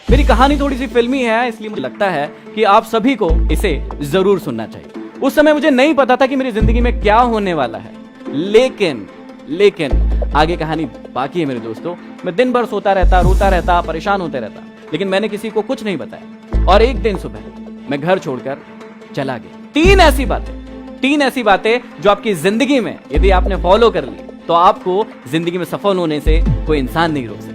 मेरी कहानी थोड़ी सी फिल्मी है, इसलिए मुझे लगता है कि आप सभी को इसे जरूर सुनना चाहिए। उस समय मुझे नहीं पता था कि मेरी जिंदगी में क्या होने वाला है, लेकिन आगे कहानी बाकी है मेरे दोस्तों। मैं दिन भर सोता रहता, रोता रहता, परेशान होते रहता, लेकिन मैंने किसी को कुछ नहीं बताया। और एक दिन सुबह मैं घर छोड़कर चला गया। तीन ऐसी बातें जो आपकी जिंदगी में यदि आपने फॉलो कर ली तो आपको जिंदगी में सफल होने से कोई इंसान नहीं रोक सकता।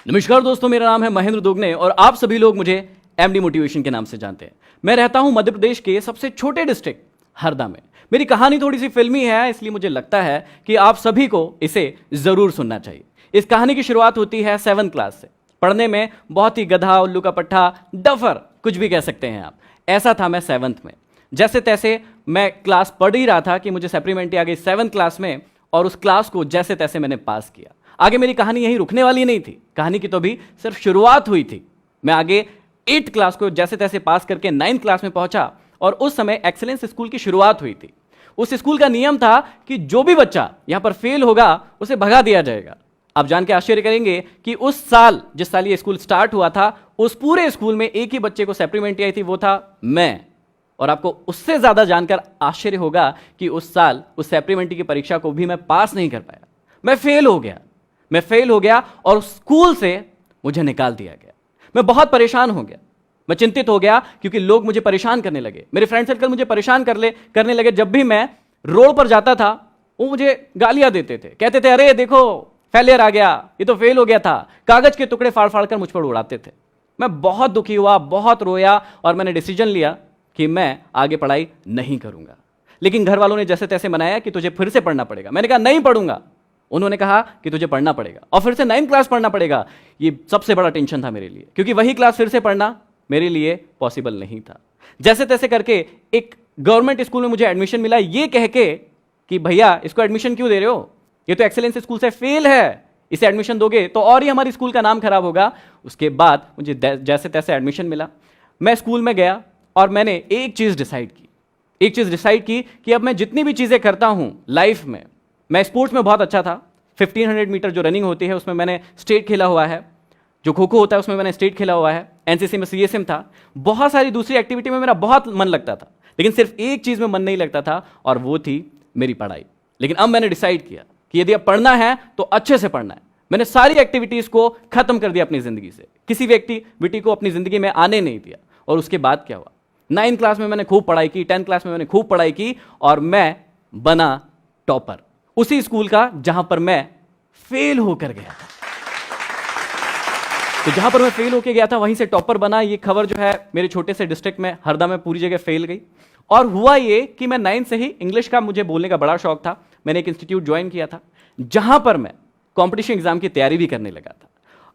नमस्कार दोस्तों, मेरा नाम है महेंद्र दोगने और आप सभी लोग मुझे एमडी मोटिवेशन के नाम से जानते हैं। मैं रहता हूं मध्य प्रदेश के सबसे छोटे डिस्ट्रिक्ट हरदा में। मेरी कहानी थोड़ी सी फिल्मी है, इसलिए मुझे लगता है कि आप सभी को इसे जरूर सुनना चाहिए। इस कहानी की शुरुआत होती है 7th क्लास से। पढ़ने में बहुत ही गधा, उल्लू का पट्टा, डफर, कुछ भी कह सकते हैं आप। ऐसा था मैं 7th में। जैसे तैसे मैं क्लास पढ़ ही रहा था कि मुझे सप्लीमेंट्री आ गई 7th क्लास में, और उस क्लास को जैसे तैसे मैंने पास किया। आगे मेरी कहानी यहीं रुकने वाली नहीं थी, कहानी की तो अभी सिर्फ शुरुआत हुई थी। मैं आगे 8th क्लास को जैसे तैसे पास करके 9th क्लास में पहुंचा, और उस समय एक्सीलेंस स्कूल की शुरुआत हुई थी। उस स्कूल का नियम था कि जो भी बच्चा यहां पर फेल होगा उसे भगा दिया जाएगा। आप जान के आश्चर्य करेंगे कि उस साल, जिस साल ये स्कूल स्टार्ट हुआ था, उस पूरे स्कूल में एक ही बच्चे को सप्लीमेंट्री आई थी, वो था मैं। और आपको उससे ज्यादा जानकर आश्चर्य होगा कि उस साल उस सप्लीमेंट्री की परीक्षा को भी मैं पास नहीं कर पाया। मैं फेल हो गया और स्कूल से मुझे निकाल दिया गया। मैं बहुत परेशान हो गया, मैं चिंतित हो गया, क्योंकि लोग मुझे परेशान करने लगे। मेरे फ्रेंड सर्कल मुझे परेशान करने लगे। जब भी मैं रोड पर जाता था वो मुझे गालियां देते थे, कहते थे अरे देखो फेलियर आ गया, ये तो फेल हो गया था। कागज के टुकड़े फाड़ फाड़ कर मुझ पर उड़ाते थे। मैं बहुत दुखी हुआ, बहुत रोया, और मैंने डिसीजन लिया कि मैं आगे पढ़ाई नहीं करूंगा। लेकिन घर वालों ने जैसे तैसे मनाया कि तुझे फिर से पढ़ना पड़ेगा। मैंने कहा नहीं पढ़ूंगा। उन्होंने कहा कि तुझे पढ़ना पड़ेगा और फिर से 9th क्लास पढ़ना पड़ेगा। ये सबसे बड़ा टेंशन था मेरे लिए, क्योंकि वही क्लास फिर से पढ़ना मेरे लिए पॉसिबल नहीं था। जैसे तैसे करके एक गवर्नमेंट स्कूल में मुझे एडमिशन मिला, ये कह के कि भैया इसको एडमिशन क्यों दे रहे हो, ये तो एक्सीलेंस स्कूल से फेल है, इसे एडमिशन दोगे तो और ही हमारी स्कूल का नाम खराब होगा। उसके बाद मुझे जैसे तैसे एडमिशन मिला। मैं स्कूल में गया और मैंने एक चीज डिसाइड की कि अब मैं जितनी भी चीजें करता हूं लाइफ में, मैं स्पोर्ट्स में बहुत अच्छा था। 1500 मीटर जो रनिंग होती है उसमें मैंने स्टेट खेला हुआ है, जो खो खो होता है उसमें मैंने स्टेट खेला हुआ है, एनसीसी में सीएसएम था, बहुत सारी दूसरी एक्टिविटी में मेरा बहुत मन लगता था, लेकिन सिर्फ एक चीज में मन नहीं लगता था, और वो थी मेरी पढ़ाई। लेकिन अब मैंने डिसाइड किया कि यदि अब पढ़ना है तो अच्छे से पढ़ना है। मैंने सारी एक्टिविटीज को खत्म कर दिया अपनी जिंदगी से, किसी भी एक्टिविटी को अपनी जिंदगी में आने नहीं दिया। और उसके बाद क्या हुआ, 9th क्लास में मैंने खूब पढ़ाई की, 10th क्लास में मैंने खूब पढ़ाई की, और मैं बना टॉपर उसी स्कूल का जहां पर मैं फेल होकर गया था। तो जहां पर मैं फेल होकर गया था वहीं से टॉपर बना। ये खबर जो है मेरे छोटे से डिस्ट्रिक्ट में हरदा में पूरी जगह फैल गई। और हुआ ये कि मैं 9th से ही इंग्लिश का मुझे बोलने का बड़ा शौक था। मैंने एक इंस्टीट्यूट ज्वाइन किया था जहां पर मैं कॉम्पिटिशन एग्जाम की तैयारी भी करने लगा था।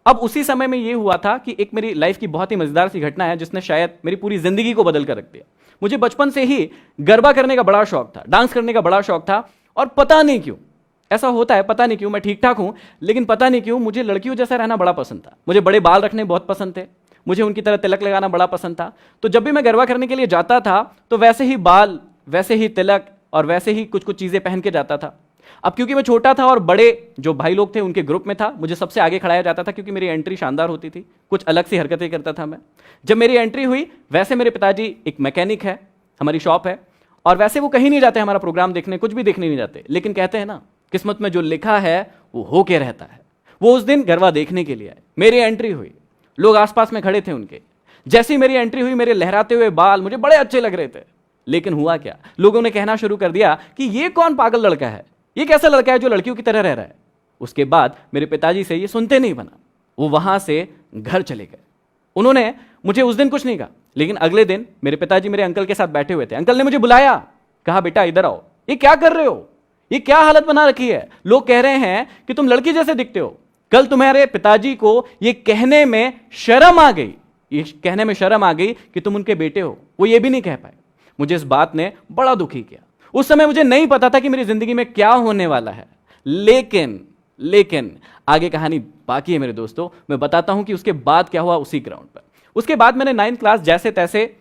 अब उसी समय में ये हुआ था कि एक मेरी लाइफ की बहुत ही मजेदार सी घटना है जिसने शायद मेरी पूरी जिंदगी को बदल कर रख दिया। मुझे बचपन से ही गरबा करने का बड़ा शौक था, डांस करने का बड़ा शौक था, और पता नहीं क्यों ऐसा होता है, पता नहीं क्यों मैं ठीक ठाक हूं, लेकिन पता नहीं क्यों मुझे लड़कियों जैसा रहना बड़ा पसंद था। मुझे बड़े बाल रखने बहुत पसंद थे, मुझे उनकी तरह तिलक लगाना बड़ा पसंद था। तो जब भी मैं गरबा करने के लिए जाता था तो वैसे ही बाल, वैसे ही तिलक और वैसे ही कुछ कुछ चीजें पहन के जाता था। अब क्योंकि मैं छोटा था और बड़े जो भाई लोग थे उनके ग्रुप में था, मुझे सबसे आगे खड़ाया जाता था, क्योंकि मेरी एंट्री शानदार होती थी, कुछ अलग सी हरकतें करता था मैं। जब मेरी एंट्री हुई, वैसे मेरे पिताजी एक मैकेनिक है, हमारी शॉप है, और वैसे वो कहीं नहीं जाते हमारा प्रोग्राम देखने, कुछ भी देखने नहीं जाते, लेकिन कहते हैं ना किस्मत में जो लिखा है वो होके रहता है। वो उस दिन गरबा देखने के लिए आए। मेरी एंट्री हुई, लोग आसपास में खड़े थे उनके। जैसी मेरी एंट्री हुई, मेरे लहराते हुए बाल मुझे बड़े अच्छे लग रहे थे, लेकिन हुआ क्या, लोगों ने कहना शुरू कर दिया कि ये कौन पागल लड़का है, ये कैसा लड़का है जो लड़कियों की तरह रह रहा है। उसके बाद मेरे पिताजी से ये सुनते नहीं बना, वो वहां से घर चले गए। उन्होंने मुझे उस दिन कुछ नहीं कहा, लेकिन अगले दिन मेरे पिताजी मेरे अंकल के साथ बैठे हुए थे। अंकल ने मुझे बुलाया, कहा बेटा इधर आओ, ये क्या कर रहे हो, ये क्या हालत बना रखी है, लोग कह रहे हैं कि तुम लड़की जैसे दिखते हो। कल तुम्हारे पिताजी को ये कहने में शर्म आ गई कि तुम उनके बेटे हो, वो ये भी नहीं कह पाए। मुझे इस बात ने बड़ा दुखी किया। उस समय मुझे नहीं पता था कि मेरी जिंदगी में क्या होने वाला है, लेकिन आगे कहानी बाकी है मेरे दोस्तों। मैं बताता हूं कि उसके बाद क्या हुआ उसी ग्राउंड पर। उसके बाद मैंने 9th क्लास जैसे तैसे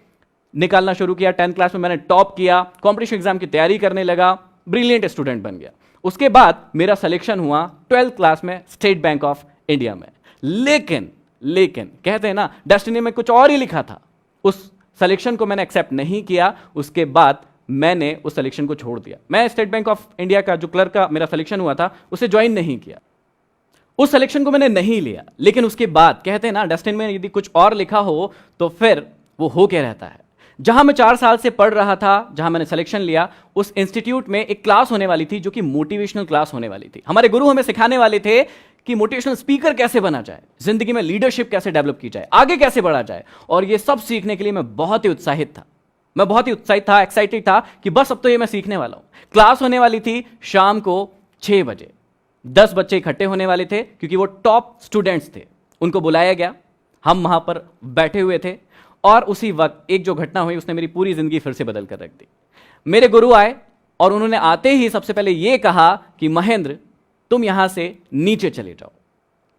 निकालना शुरू किया। 10th क्लास में मैंने टॉप किया, कॉम्पिटिशन एग्जाम की तैयारी करने लगा, ब्रिलियंट स्टूडेंट बन गया। उसके बाद मेरा सिलेक्शन हुआ 12th क्लास में स्टेट बैंक ऑफ इंडिया में। लेकिन लेकिन कहते हैं ना, डेस्टिनी में कुछ और ही लिखा था। उस सिलेक्शन को मैंने एक्सेप्ट नहीं किया। उसके बाद मैंने उस सिलेक्शन को छोड़ दिया। मैं स्टेट बैंक ऑफ इंडिया का जो क्लर्क का मेरा सिलेक्शन हुआ था उसे ज्वाइन नहीं किया, उस सिलेक्शन को मैंने नहीं लिया। लेकिन उसके बाद कहते हैं ना, डेस्टिनी में यदि कुछ और लिखा हो तो फिर वो हो के रहता है। जहां मैं 4 साल से पढ़ रहा था, जहां मैंने सिलेक्शन लिया, उस इंस्टीट्यूट में एक क्लास होने वाली थी जो कि मोटिवेशनल क्लास होने वाली थी। हमारे गुरु हमें सिखाने वाले थे कि मोटिवेशनल स्पीकर कैसे बना जाए, जिंदगी में लीडरशिप कैसे डेवलप की जाए, आगे कैसे बढ़ा जाए। और ये सब सीखने के लिए मैं बहुत ही उत्साहित था। मैं बहुत ही उत्साहित था, एक्साइटेड था कि बस अब तो ये मैं सीखने वाला हूं। क्लास होने वाली थी शाम को 6 बजे। 10 बच्चे इकट्ठे होने वाले थे क्योंकि वो टॉप स्टूडेंट्स थे। उनको बुलाया गया, हम वहां पर बैठे हुए थे और उसी वक्त एक जो घटना हुई उसने मेरी पूरी जिंदगी फिर से बदल कर रख दी। मेरे गुरु आए और उन्होंने आते ही सबसे पहले यह कहा कि महेंद्र, तुम यहां से नीचे चले जाओ,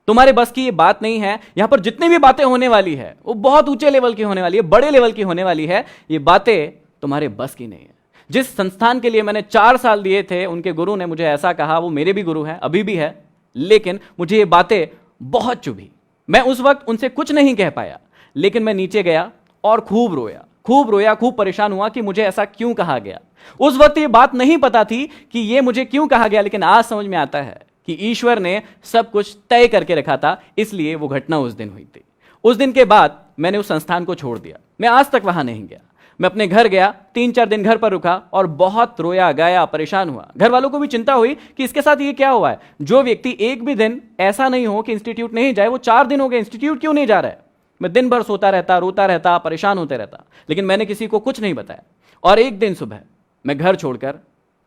तुम्हारे बस की ये बात नहीं है। यहां पर जितनी भी बातें होने वाली है वो बहुत ऊंचे लेवल की होने वाली है, बड़े लेवल की होने वाली है। ये बातें तुम्हारे बस की नहीं है। जिस संस्थान के लिए मैंने 4 साल दिए थे, उनके गुरु ने मुझे ऐसा कहा। वो मेरे भी गुरु हैं, अभी भी है, लेकिन मुझे ये बातें बहुत चुभी। मैं उस वक्त उनसे कुछ नहीं कह पाया, लेकिन मैं नीचे गया और खूब रोया, खूब परेशान हुआ कि मुझे ऐसा क्यों कहा गया। उस वक्त ये बात नहीं पता थी कि ये मुझे क्यों कहा गया, लेकिन आज समझ में आता है कि ईश्वर ने सब कुछ तय करके रखा था, इसलिए वो घटना उस दिन हुई थी। उस दिन के बाद मैंने उस संस्थान को छोड़ दिया। मैं आज तक वहां नहीं गया। मैं अपने घर गया, 3-4 दिन घर पर रुका और बहुत रोया गाया, परेशान हुआ। घर वालों को भी चिंता हुई कि इसके साथ ये क्या हुआ है। जो व्यक्ति एक भी दिन ऐसा नहीं हो कि इंस्टीट्यूट नहीं जाए, वो 4 दिन हो गए इंस्टीट्यूट क्यों नहीं जा रहा है। मैं दिन भर सोता रहता, रोता रहता, परेशान होते रहता, लेकिन मैंने किसी को कुछ नहीं बताया। और एक दिन सुबह मैं घर छोड़कर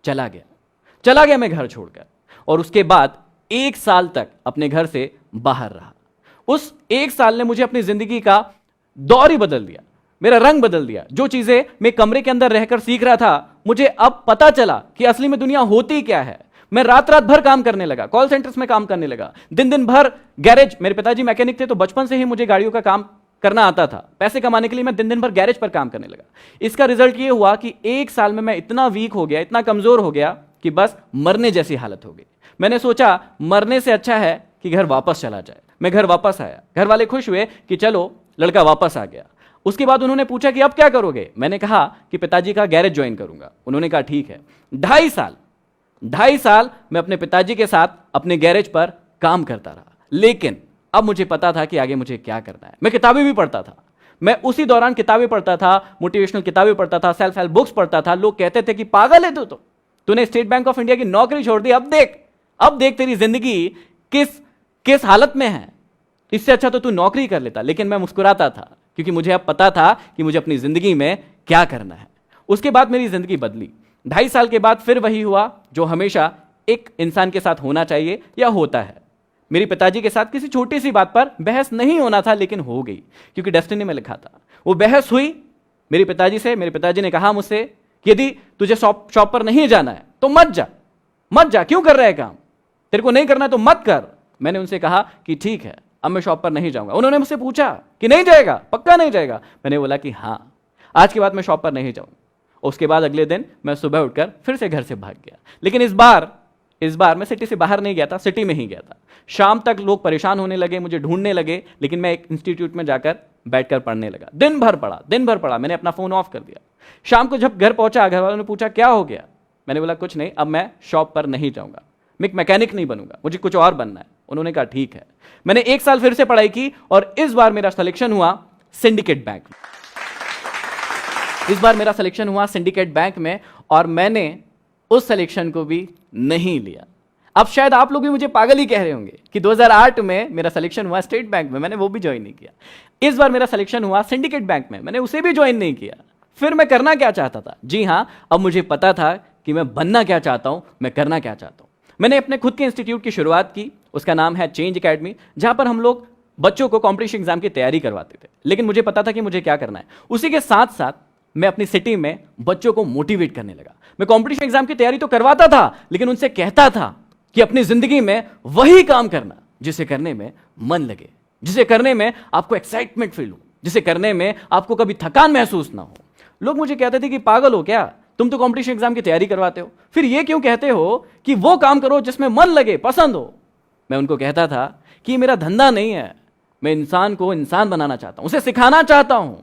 चला गया मैं घर छोड़कर, और उसके बाद 1 साल तक अपने घर से बाहर रहा। उस 1 साल ने मुझे अपनी जिंदगी का दौर ही बदल दिया, मेरा रंग बदल दिया। जो चीजें मैं कमरे के अंदर रहकर सीख रहा था, मुझे अब पता चला कि असली में दुनिया होती क्या है। मैं रात भर काम करने लगा, कॉल सेंटर्स में काम करने लगा, दिन भर गैरेज। मेरे पिताजी मैकेनिक थे, तो बचपन से ही मुझे गाड़ियों का काम करना आता था। पैसे कमाने के लिए मैं दिन भर गैरेज पर काम करने लगा। इसका रिजल्ट ये हुआ कि 1 साल में मैं इतना वीक हो गया, इतना कमजोर हो गया कि बस मरने जैसी हालत हो गई। मैंने सोचा मरने से अच्छा है कि घर वापस चला जाए। मैं घर वापस आया। घर वाले खुश हुए कि चलो लड़का वापस आ गया। उसके बाद उन्होंने पूछा कि अब क्या करोगे। मैंने कहा कि पिताजी का गैरेज ज्वाइन करूंगा। उन्होंने कहा ठीक है। 2.5 साल मैं अपने पिताजी के साथ अपने गैरेज पर काम करता रहा, लेकिन अब मुझे पता था कि आगे मुझे क्या करना है। मैं किताबें भी पढ़ता था। मैं उसी दौरान किताबें पढ़ता था, मोटिवेशनल किताबें पढ़ता था, सेल्फ हेल्प बुक्स पढ़ता था। लोग कहते थे कि पागल है तो तूने स्टेट बैंक ऑफ इंडिया की नौकरी छोड़ दी, अब देख तेरी जिंदगी किस हालत में है। इससे अच्छा तो तू नौकरी कर लेता। लेकिन मैं मुस्कुराता था क्योंकि मुझे अब पता था कि मुझे अपनी जिंदगी में क्या करना है। उसके बाद मेरी जिंदगी बदली। 2.5 साल के बाद फिर वही हुआ जो हमेशा एक इंसान के साथ होना चाहिए या होता है। मेरे पिताजी के साथ किसी छोटी सी बात पर बहस नहीं होना था, लेकिन हो गई क्योंकि डेस्टिनी में लिखा था। वो बहस हुई मेरे पिताजी से। मेरे पिताजी ने कहा मुझसे कि यदि तुझे शॉप पर नहीं जाना है तो मत जा, क्यों कर रहा है काम, तेरे को नहीं करना है तो मत कर। मैंने उनसे कहा कि ठीक है, अब मैं शॉप पर नहीं जाऊंगा। उन्होंने मुझसे पूछा कि नहीं जाएगा, पक्का नहीं जाएगा। मैंने बोला कि हाँ, आज के बाद मैं शॉप पर नहीं जाऊंगा। उसके बाद अगले दिन मैं सुबह उठकर फिर से घर से भाग गया। लेकिन इस बार मैं सिटी से बाहर नहीं गया था, सिटी में ही गया था। शाम तक लोग परेशान होने लगे, मुझे ढूंढने लगे, लेकिन मैं एक इंस्टीट्यूट में जाकर बैठकर पढ़ने लगा। दिन भर पढ़ा। मैंने अपना फोन ऑफ कर दिया। शाम को जब घर पहुंचा, घर वालों ने पूछा क्या हो गया। मैंने बोला कुछ नहीं, अब मैं शॉप पर नहीं जाऊंगा, मैं एक मैकेनिक नहीं बनूंगा, मुझे कुछ और बनना है। उन्होंने कहा ठीक है। मैंने 1 साल फिर से पढ़ाई की और इस बार मेरा सिलेक्शन हुआ सिंडिकेट बैंक में। इस बार मेरा सिलेक्शन हुआ सिंडिकेट बैंक में और मैंने उस सिलेक्शन को भी नहीं लिया। अब शायद आप लोग भी मुझे पागल ही कह रहे होंगे कि 2008 में मेरा सिलेक्शन हुआ स्टेट बैंक में, मैंने वो भी ज्वाइन नहीं किया। इस बार मेरा सिलेक्शन हुआ सिंडिकेट बैंक में, मैंने उसे भी ज्वाइन नहीं किया। फिर मैं करना क्या चाहता था? जी हां, अब मुझे पता था कि मैं बनना क्या चाहता हूं, मैं करना क्या चाहता हूं। मैंने अपने खुद के इंस्टीट्यूट की शुरुआत की। उसका नाम है चेंज एकेडमी, जहां पर हम लोग बच्चों को कॉम्पिटिशन एग्जाम की तैयारी करवाते थे। लेकिन मुझे पता था कि मुझे क्या करना है। उसी के साथ साथ मैं अपनी सिटी में बच्चों को मोटिवेट करने लगा। मैं कॉम्पिटिशन एग्जाम की तैयारी तो करवाता था, लेकिन उनसे कहता था कि अपनी जिंदगी में वही काम करना जिसे करने में मन लगे, जिसे करने में आपको एक्साइटमेंट फील हो, जिसे करने में आपको कभी थकान महसूस ना हो। लोग मुझे कहते थे कि पागल हो क्या, तुम तो कॉम्पिटिशन एग्जाम की तैयारी करवाते हो, फिर ये क्यों कहते हो कि वो काम करो जिसमें मन लगे, पसंद हो। मैं उनको कहता था कि ये मेरा धंधा नहीं है, मैं इंसान को इंसान बनाना चाहता हूं, उसे सिखाना चाहता हूं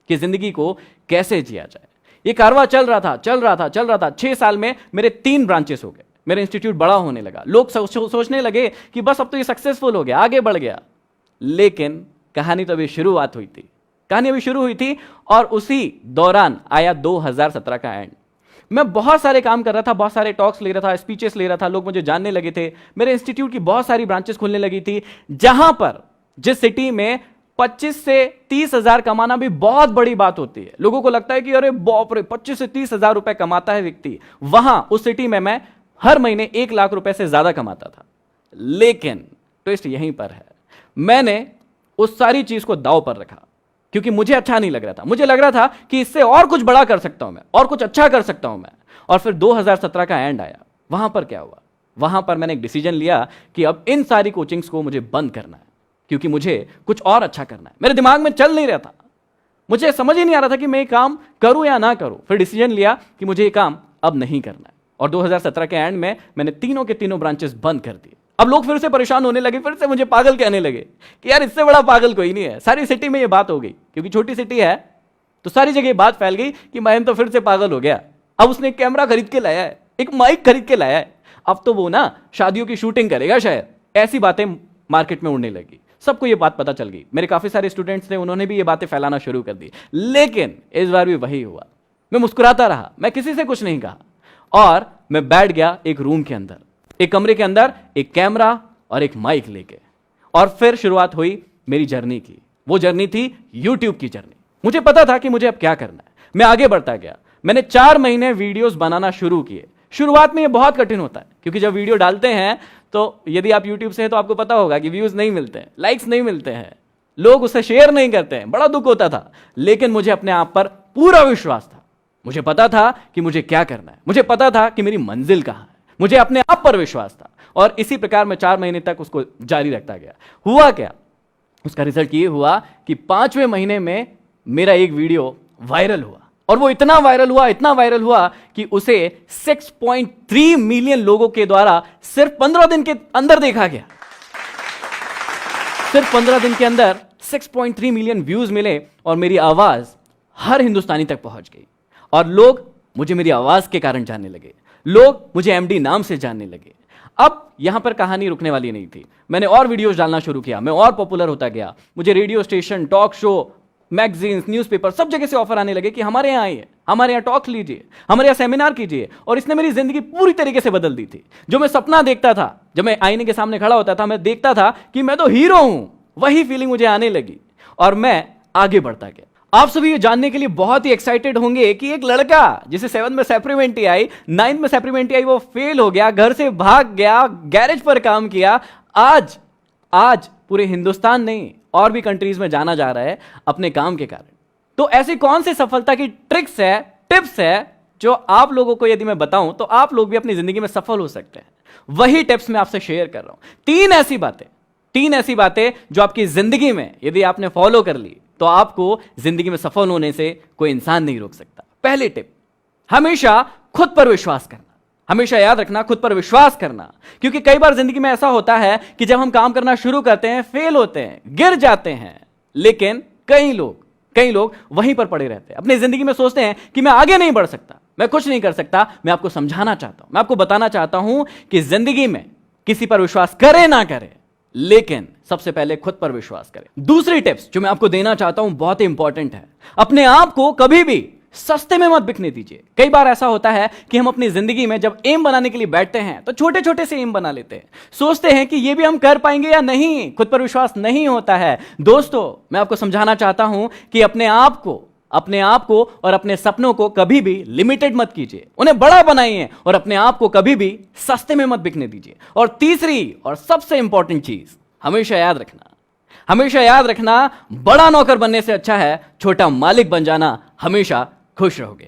कि जिंदगी को कैसे जिया जाए। ये कारवां चल रहा था 6 साल में मेरे 3 ब्रांचेस हो गए, मेरा इंस्टीट्यूट बड़ा होने लगा, लोग सोचने लगे कि बस अब तो ये सक्सेसफुल हो गया, आगे बढ़ गया। लेकिन कहानी तो अभी शुरुआत हुई थी, कहानी अभी शुरू हुई थी। और उसी दौरान आया 2017 का एंड। मैं बहुत सारे काम कर रहा था, बहुत सारे टॉक्स ले रहा था, स्पीचेस ले रहा था, लोग मुझे जानने लगे थे, मेरे इंस्टीट्यूट की बहुत सारी ब्रांचेस खुलने लगी थी। जहां पर जिस सिटी में 25 से 30 हजार कमाना भी बहुत बड़ी बात होती है, लोगों को लगता है कि अरे बाप रे 25 से 30 हजार रुपए कमाता है व्यक्ति, वहां उस सिटी में मैं हर महीने 1 लाख रुपए से ज्यादा कमाता था। लेकिन ट्विस्ट यहीं पर है, मैंने उस सारी चीज को दांव पर रखा क्योंकि मुझे अच्छा नहीं लग रहा था। मुझे लग रहा था कि इससे और कुछ बड़ा कर सकता हूं मैं, और कुछ अच्छा कर सकता हूं मैं। और फिर 2017 का एंड आया। वहां पर क्या हुआ, वहां पर मैंने एक डिसीजन लिया कि अब इन सारी कोचिंग्स को मुझे बंद करना है, क्योंकि मुझे कुछ और अच्छा करना है। मेरे दिमाग में चल नहीं रहा था, मुझे समझ ही नहीं आ रहा था कि मैं ये काम करूं या ना करूं। फिर डिसीजन लिया कि मुझे ये काम अब नहीं करना है। और 2017 के एंड में मैंने तीनों के तीनों ब्रांचेस बंद कर दिए। अब लोग फिर से परेशान होने लगे, फिर से मुझे पागल कहने लगे कि यार इससे बड़ा पागल कोई नहीं है। सारी सिटी में ये बात हो गई, क्योंकि छोटी सिटी है तो सारी जगह बात फैल गई कि महेंद्र तो फिर से पागल हो गया। अब उसने एक कैमरा खरीद के लाया है, एक माइक खरीद के लाया है, अब तो वो ना शादियों की शूटिंग करेगा शायद। ऐसी बातें मार्केट में उड़ने लगी, सबको ये बात पता चल गई। मेरे काफी सारे स्टूडेंट्स थे, उन्होंने भी ये बातें फैलाना शुरू कर दी। लेकिन इस बार भी वही हुआ, मैं मुस्कुराता रहा, मैं किसी से कुछ नहीं कहा और मैं बैठ गया एक रूम के अंदर, एक कमरे के अंदर, एक कैमरा और एक माइक लेके। और फिर शुरुआत हुई मेरी जर्नी की। वो जर्नी थी यूट्यूब की जर्नी। मुझे पता था कि मुझे अब क्या करना है, मैं आगे बढ़ता गया। मैंने 4 महीने वीडियोस बनाना शुरू किए। शुरुआत में ये बहुत कठिन होता है, क्योंकि जब वीडियो डालते हैं तो यदि आप यूट्यूब से हैं तो आपको पता होगा कि व्यूज नहीं मिलते हैं, लाइक्स नहीं मिलते हैं, लोग उसे शेयर नहीं करते हैं, बड़ा दुख होता था। लेकिन मुझे अपने आप पर पूरा विश्वास था, मुझे पता था कि मुझे क्या करना है, मुझे पता था कि मेरी मंजिल कहां है, मुझे अपने आप पर विश्वास था। और इसी प्रकार मैं 4 महीने तक उसको जारी रखता गया। हुआ क्या, उसका रिजल्ट ये हुआ कि 5वें महीने में मेरा एक वीडियो वायरल हुआ। और वो इतना वायरल हुआ कि उसे 6.3 मिलियन लोगों के द्वारा सिर्फ 15 दिन के अंदर देखा गया। सिर्फ 15 दिन के अंदर 6.3 मिलियन व्यूज मिले और मेरी आवाज हर हिंदुस्तानी तक पहुंच गई। और लोग मुझे मेरी आवाज के कारण जानने लगे, लोग मुझे एमडी नाम से जानने लगे। अब यहां पर कहानी रुकने वाली नहीं थी, मैंने और वीडियोस डालना शुरू किया, मैं और पॉपुलर होता गया। मुझे radio station, talk show, magazines, newspaper सब जगह से ऑफर आने लगे कि हमारे यहाँ आइए, हमारे यहाँ टॉक लीजिए, हमारे यहाँ सेमिनार कीजिए। और इसने मेरी जिंदगी पूरी तरीके से बदल दी थी। जो मैं सपना देखता था, जब मैं आईने के सामने खड़ा होता था, मैं देखता था कि मैं तो हीरो हूं, वही फीलिंग मुझे आने लगी और मैं आगे बढ़ता गया। आप सभी ये जानने के लिए बहुत ही एक्साइटेड होंगे कि एक लड़का जिसे 7th में सप्लीमेंट्री आई, 9th में सप्लीमेंट्री आई, वो फेल हो गया, घर से भाग गया, गैरेज पर काम किया, आज पूरे हिंदुस्तान नहीं और भी कंट्रीज में जाना जा रहा है अपने काम के कारण। तो ऐसी कौन सी सफलता की ट्रिक्स है, टिप्स है, जो आप लोगों को यदि मैं बताऊं तो आप लोग भी अपनी जिंदगी में सफल हो सकते हैं। वही टिप्स मैं आपसे शेयर कर रहा हूं। 3 ऐसी बातें जो आपकी जिंदगी में यदि आपने फॉलो कर ली तो आपको जिंदगी में सफल होने से कोई इंसान नहीं रोक सकता। पहली टिप, हमेशा खुद पर विश्वास करना। हमेशा याद रखना, खुद पर विश्वास करना। क्योंकि कई बार जिंदगी में ऐसा होता है कि जब हम काम करना शुरू करते हैं, फेल होते हैं, गिर जाते हैं, लेकिन कई लोग वहीं पर पड़े रहते हैं, अपनी जिंदगी में सोचते हैं कि मैं आगे नहीं बढ़ सकता, मैं कुछ नहीं कर सकता। मैं आपको समझाना चाहता हूं, मैं आपको बताना चाहता हूं कि जिंदगी में किसी पर विश्वास करे ना करे, लेकिन सबसे पहले खुद पर विश्वास करें। दूसरी टिप्स जो मैं आपको देना चाहता हूं बहुत ही इंपॉर्टेंट है, अपने आप को कभी भी सस्ते में मत बिकने दीजिए। कई बार ऐसा होता है कि हम अपनी जिंदगी में जब एम बनाने के लिए बैठते हैं तो छोटे छोटे से एम बना लेते हैं, सोचते हैं कि ये भी हम कर पाएंगे या नहीं, खुद पर विश्वास नहीं होता है। दोस्तों, मैं आपको समझाना चाहता हूं कि अपने आप को और अपने सपनों को कभी भी लिमिटेड मत कीजिए, उन्हें बड़ा बनाइए और अपने आप को कभी भी सस्ते में मत बिकने दीजिए। और तीसरी और सबसे इंपॉर्टेंट चीज, हमेशा याद रखना, बड़ा नौकर बनने से अच्छा है छोटा मालिक बन जाना। हमेशा खुश रहोगे।